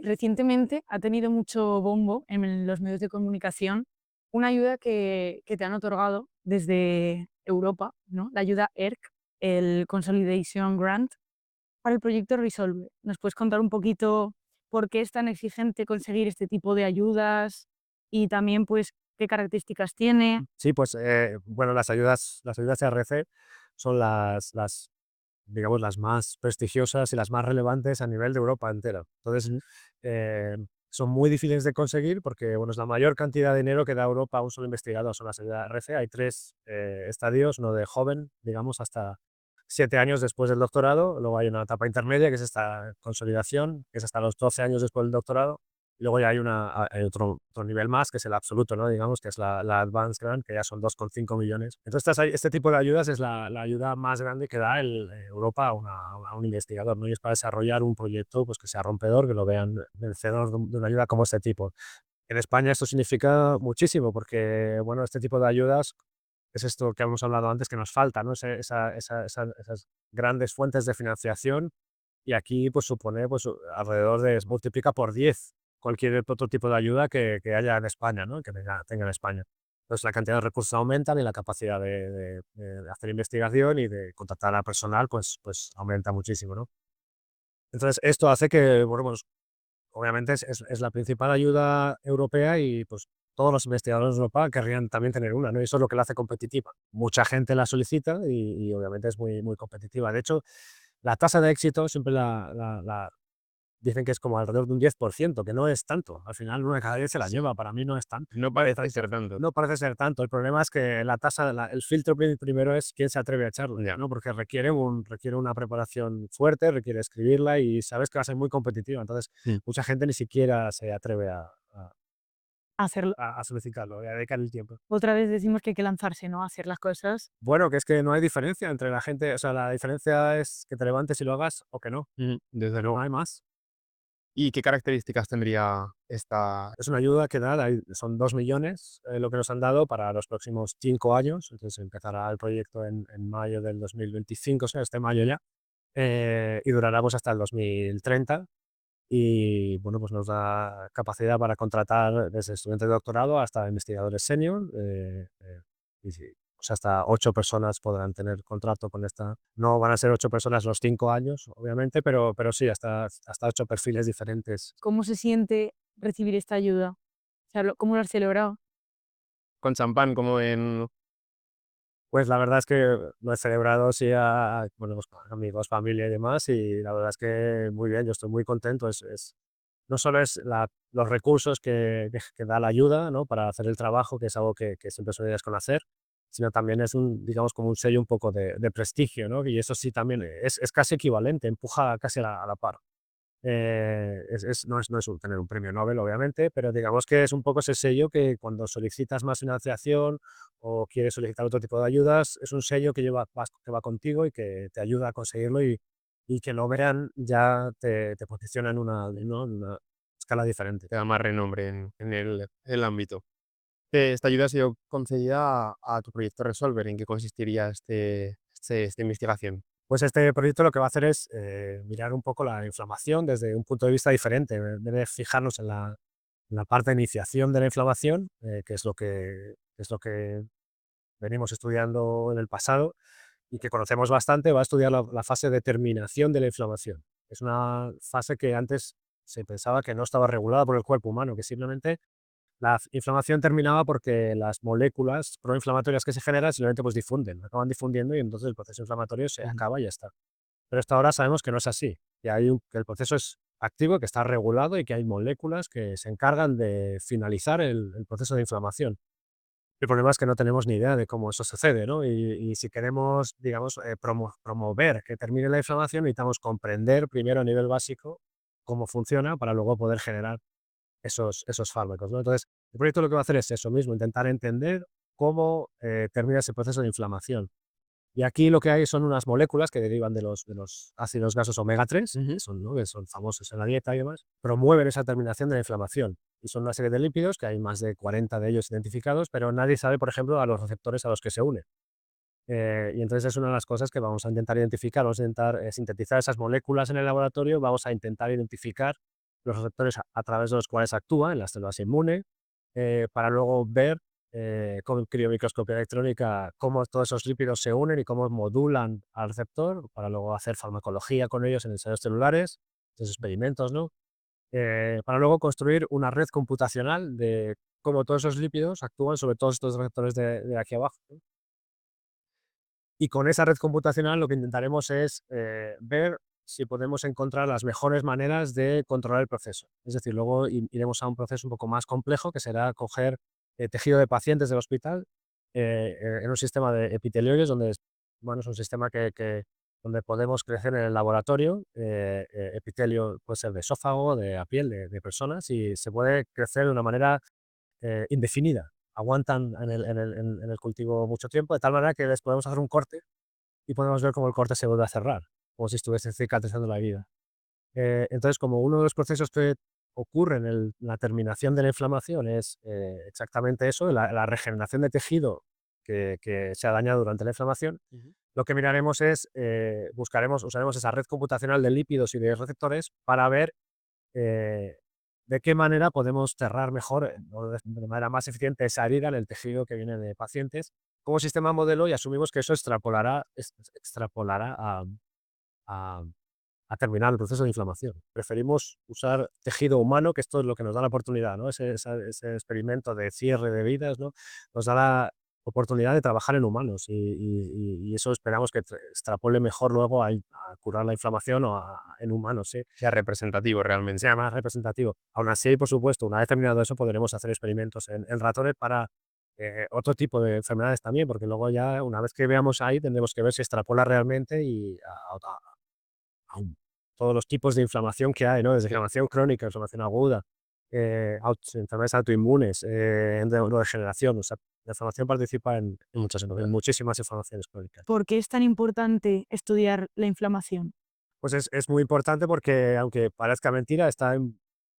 Recientemente ha tenido mucho bombo en los medios de comunicación una ayuda que te han otorgado desde Europa, ¿no? La ayuda ERC, el Consolidation Grant, para el proyecto Resolve. ¿Nos puedes contar un poquito por qué es tan exigente conseguir este tipo de ayudas y también, pues, qué características tiene? Sí, pues, bueno, las ayudas RC son digamos, las más prestigiosas y las más relevantes a nivel de Europa entera. Entonces, Ujú. eh, son muy difíciles de conseguir porque, bueno, es la mayor cantidad de dinero que da Europa a un solo investigador, son las ayudas RC. Hay 3 estadios, uno de joven, digamos, hasta 7 años después del doctorado, luego hay una etapa intermedia, que es esta consolidación, que es hasta los 12 años después del doctorado, y luego ya hay otro nivel más, que es el absoluto, ¿no? Digamos, que es la Advanced Grant, que ya son 2,5 millones. Entonces, este tipo de ayudas es la ayuda más grande que da Europa a un investigador, ¿no? Y es para desarrollar un proyecto pues, que sea rompedor, que lo vean vencedor de una ayuda como este tipo. En España esto significa muchísimo porque, bueno, este tipo de ayudas es esto que hemos hablado antes que nos falta, ¿no? Esas grandes fuentes de financiación y aquí pues supone pues alrededor de, multiplica por 10 cualquier otro tipo de ayuda que haya en España, ¿no? Que tenga en España. Entonces la cantidad de recursos aumentan y la capacidad de hacer investigación y de contratar a personal pues aumenta muchísimo, ¿no? Entonces esto hace que, bueno, pues obviamente es la principal ayuda europea y pues todos los investigadores de Europa querrían también tener una, ¿no? Y eso es lo que la hace competitiva. Mucha gente la solicita y obviamente es muy competitiva. De hecho, la tasa de éxito siempre dicen que es como alrededor de un 10%, que no es tanto. Al final, uno de cada 10 se la Sí. lleva. Para mí no es tanto. No parece ser tanto. No parece ser tanto. El problema es que el filtro primero es quién se atreve a echarlo, Ya. ¿no? Porque requiere una preparación fuerte, requiere escribirla y sabes que va a ser muy competitiva. Entonces, Mm. mucha gente ni siquiera se atreve Hacerlo. a solicitarlo, a dedicar el tiempo. Otra vez decimos que hay que lanzarse, ¿no? A hacer las cosas. Bueno, que es que no hay diferencia entre la gente, o sea, la diferencia es que te levantes y lo hagas o que no. Desde No luego. hay más. ¿Y qué características tendría esta? Es una ayuda que da, son 2 millones lo que nos han dado para los próximos 5 años. Entonces empezará el proyecto en mayo del 2025, o sea, este mayo ya, y durará pues hasta el 2030. Y bueno, pues nos da capacidad para contratar desde estudiantes de doctorado hasta investigadores senior. Y sí, pues hasta 8 personas podrán tener contrato con esta. No van a ser 8 personas los 5 años, obviamente, pero sí, hasta 8 perfiles diferentes. ¿Cómo se siente recibir esta ayuda? O sea, ¿cómo lo has celebrado? Con champán, como en... Pues la verdad es que lo he celebrado, sí, bueno, pues con amigos, familia y demás, y la verdad es que muy bien, yo estoy muy contento. No solo es los recursos que da la ayuda, ¿no? Para hacer el trabajo, que es algo que siempre sueñas con hacer, sino también es digamos, como un sello un poco de prestigio, ¿no? Y eso sí también es casi equivalente, empuja casi a la par. No es tener un premio Nobel, obviamente, pero digamos que es un poco ese sello que cuando solicitas más financiación o quieres solicitar otro tipo de ayudas, es un sello que va contigo y que te ayuda a conseguirlo y que lo vean ya te posiciona en una escala diferente. Te da más renombre en el ámbito. Esta ayuda ha sido concedida a tu proyecto Resolver. ¿En qué consistiría esta investigación? Pues este proyecto lo que va a hacer es mirar un poco la inflamación desde un punto de vista diferente. En vez de fijarnos en la parte de iniciación de la inflamación, que es lo que venimos estudiando en el pasado y que conocemos bastante, va a estudiar la fase de terminación de la inflamación. Es una fase que antes se pensaba que no estaba regulada por el cuerpo humano, que simplemente la inflamación terminaba porque las moléculas proinflamatorias que se generan simplemente pues difunden, acaban difundiendo y entonces el proceso inflamatorio se Ujú. acaba y ya está. Pero hasta ahora sabemos que no es así, que el proceso es activo, que está regulado y que hay moléculas que se encargan de finalizar el proceso de inflamación. El problema es que no tenemos ni idea de cómo eso sucede, ¿no? Y si queremos, digamos, promover que termine la inflamación, necesitamos comprender primero a nivel básico cómo funciona para luego poder generar esos fármacos, ¿no? Entonces, el proyecto lo que va a hacer es eso mismo, intentar entender cómo termina ese proceso de inflamación. Y aquí lo que hay son unas moléculas que derivan de los ácidos grasos omega 3, Ujú. ¿no? Que son famosos en la dieta y demás, promueven esa terminación de la inflamación. Y son una serie de lípidos, que hay más de 40 de ellos identificados, pero nadie sabe, por ejemplo, a los receptores a los que se unen. Y entonces es una de las cosas que vamos a intentar identificar, vamos a intentar sintetizar esas moléculas en el laboratorio, vamos a intentar identificar los receptores a través de los cuales actúa en las células inmunes, para luego ver con criomicroscopía electrónica cómo todos esos lípidos se unen y cómo modulan al receptor, para luego hacer farmacología con ellos en ensayos celulares, esos experimentos, ¿no? Para luego construir una red computacional de cómo todos esos lípidos actúan sobre todos estos receptores de aquí abajo, ¿no? Y con esa red computacional lo que intentaremos es ver si podemos encontrar las mejores maneras de controlar el proceso. Es decir, luego iremos a un proceso un poco más complejo, que será coger tejido de pacientes del hospital en un sistema de epitelioides, donde bueno, es un sistema donde podemos crecer en el laboratorio. Epitelio puede ser de esófago, de la piel, de personas, y se puede crecer de una manera indefinida. Aguantan en el cultivo mucho tiempo, de tal manera que les podemos hacer un corte y podemos ver cómo el corte se vuelve a cerrar, como si estuviese cicatrizando la herida. Entonces, como uno de los procesos que ocurre en la terminación de la inflamación es exactamente eso, la regeneración de tejido que se ha dañado durante la inflamación, Ujú. lo que miraremos es, usaremos esa red computacional de lípidos y de receptores para ver eh, de qué manera podemos cerrar mejor o de manera más eficiente esa herida en el tejido que viene de pacientes como sistema modelo, y asumimos que eso extrapolará a, a terminar el proceso de inflamación. Preferimos usar tejido humano, que esto es lo que nos da la oportunidad, ¿no? Ese experimento de cierre de vidas, ¿no? Nos da la oportunidad de trabajar en humanos, y eso esperamos que extrapole mejor luego a curar la inflamación en humanos, ¿sí? Sea representativo realmente. Sea más representativo. Aún así, por supuesto, una vez terminado eso, podremos hacer experimentos en ratones para otro tipo de enfermedades también, porque luego ya, una vez que veamos ahí, tendremos que ver si extrapola realmente y todos los tipos de inflamación que hay, ¿no? Desde Sí. inflamación crónica, inflamación aguda, enfermedades autoinmunes, neurodegeneración. O sea, la inflamación participa en muchísimas inflamaciones crónicas. ¿Por qué es tan importante estudiar la inflamación? Pues es muy importante porque, aunque parezca mentira, está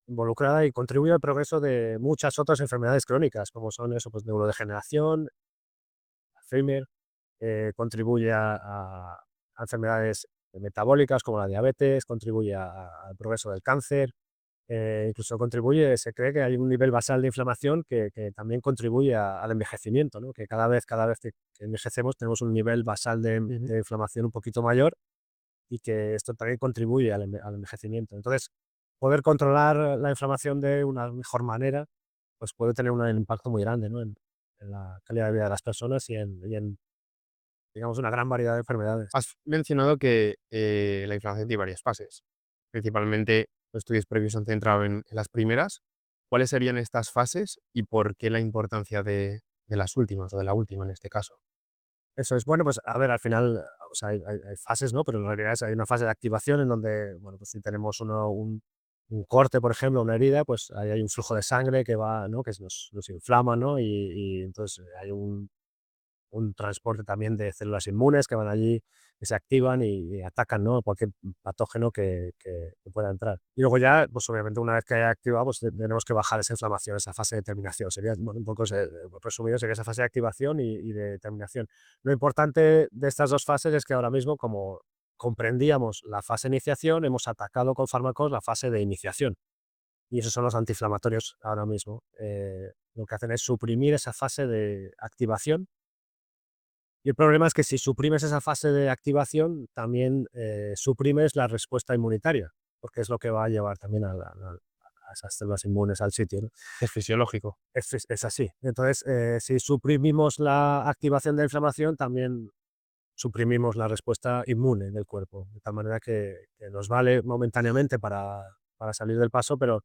involucrada y contribuye al progreso de muchas otras enfermedades crónicas, como son eso, pues neurodegeneración, Alzheimer, contribuye a enfermedades metabólicas como la diabetes, contribuye al progreso del cáncer, incluso contribuye, se cree que hay un nivel basal de inflamación que también contribuye al envejecimiento, ¿no? Que cada vez que envejecemos tenemos un nivel basal Ujú. de inflamación un poquito mayor, y que esto también contribuye al envejecimiento. Entonces, poder controlar la inflamación de una mejor manera, pues puede tener un impacto muy grande, ¿no? En la calidad de vida de las personas y en, digamos, una gran variedad de enfermedades. Has mencionado que la inflamación tiene varias fases. Principalmente, los estudios previos se han centrado en las primeras. ¿Cuáles serían estas fases y por qué la importancia de las últimas o de la última en este caso? Eso es. Bueno, pues a ver, al final, o sea, hay fases, ¿no? Pero en realidad hay una fase de activación en donde, bueno, pues si tenemos un corte, por ejemplo, una herida, pues ahí hay un flujo de sangre que va, ¿no? Que nos inflama, ¿no? Y entonces hay un transporte también de células inmunes que van allí, que se activan y atacan, ¿no? Cualquier patógeno que pueda entrar. Y luego ya, pues obviamente una vez que haya activado, pues tenemos que bajar esa inflamación, esa fase de terminación. Sería, bueno, un poco resumido, sería esa fase de activación y de terminación. Lo importante de estas dos fases es que ahora mismo, como comprendíamos la fase de iniciación, hemos atacado con fármacos la fase de iniciación. Y esos son los antiinflamatorios ahora mismo. Lo que hacen es suprimir esa fase de activación, y el problema es que si suprimes esa fase de activación, también suprimes la respuesta inmunitaria, porque es lo que va a llevar también a esas células inmunes al sitio, ¿no? Es fisiológico. Es así. Entonces, si suprimimos la activación de la inflamación, también suprimimos la respuesta inmune del cuerpo, de tal manera que nos vale momentáneamente para salir del paso, pero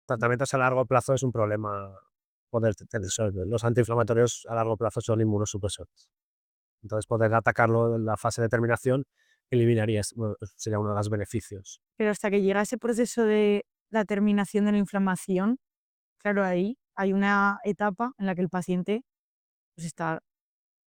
tratamientos a largo plazo es un problema poder tener. Los antiinflamatorios a largo plazo son inmunosupresores. Entonces, poder atacarlo en la fase de terminación bueno, sería uno de los beneficios. Pero hasta que llega ese proceso de la terminación de la inflamación, claro, ahí hay una etapa en la que el paciente pues, está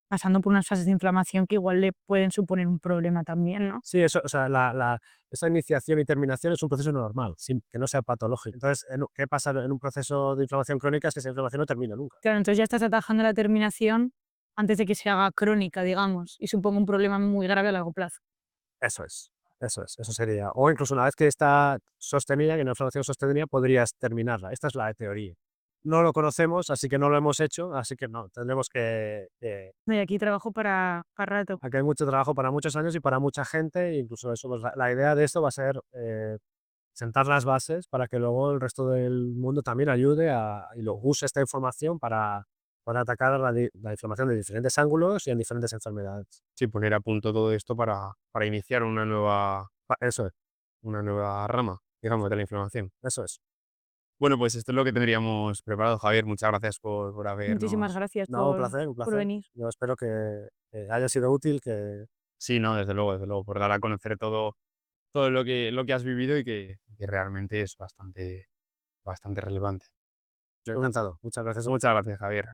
pasando por unas fases de inflamación que igual le pueden suponer un problema también, ¿no? Sí, eso, o sea, esa iniciación y terminación es un proceso normal, sin que no sea patológico. Entonces, ¿qué pasa en un proceso de inflamación crónica? Es que esa inflamación no termina nunca. Claro, entonces ya estás atajando la terminación antes de que se haga crónica, digamos, y suponga un problema muy grave a largo plazo. Eso es. Eso sería. O incluso una vez que está sostenida, que una inflamación sostenida, podrías terminarla. Esta es la de teoría. No lo conocemos, así que no lo hemos hecho, así que no, tendremos que No, y aquí trabajo para rato. aquí hay mucho trabajo para muchos años y para mucha gente, incluso eso, pues, la idea de esto va a ser sentar las bases para que luego el resto del mundo también ayude y lo use esta información para atacar la inflamación de diferentes ángulos y en diferentes enfermedades. Sí, poner a punto todo esto para iniciar Eso es, una nueva rama, digamos, de la inflamación. eso es. Bueno, pues esto es lo que tendríamos preparado, Javier. Muchas gracias por Muchísimas habernos... gracias No, un por placer. venir. Yo espero que haya sido útil, que Sí, no, desde luego, por dar a conocer todo lo que has vivido y que realmente es bastante relevante. yo he encantado. Muchas gracias. Muchas gracias, Javier.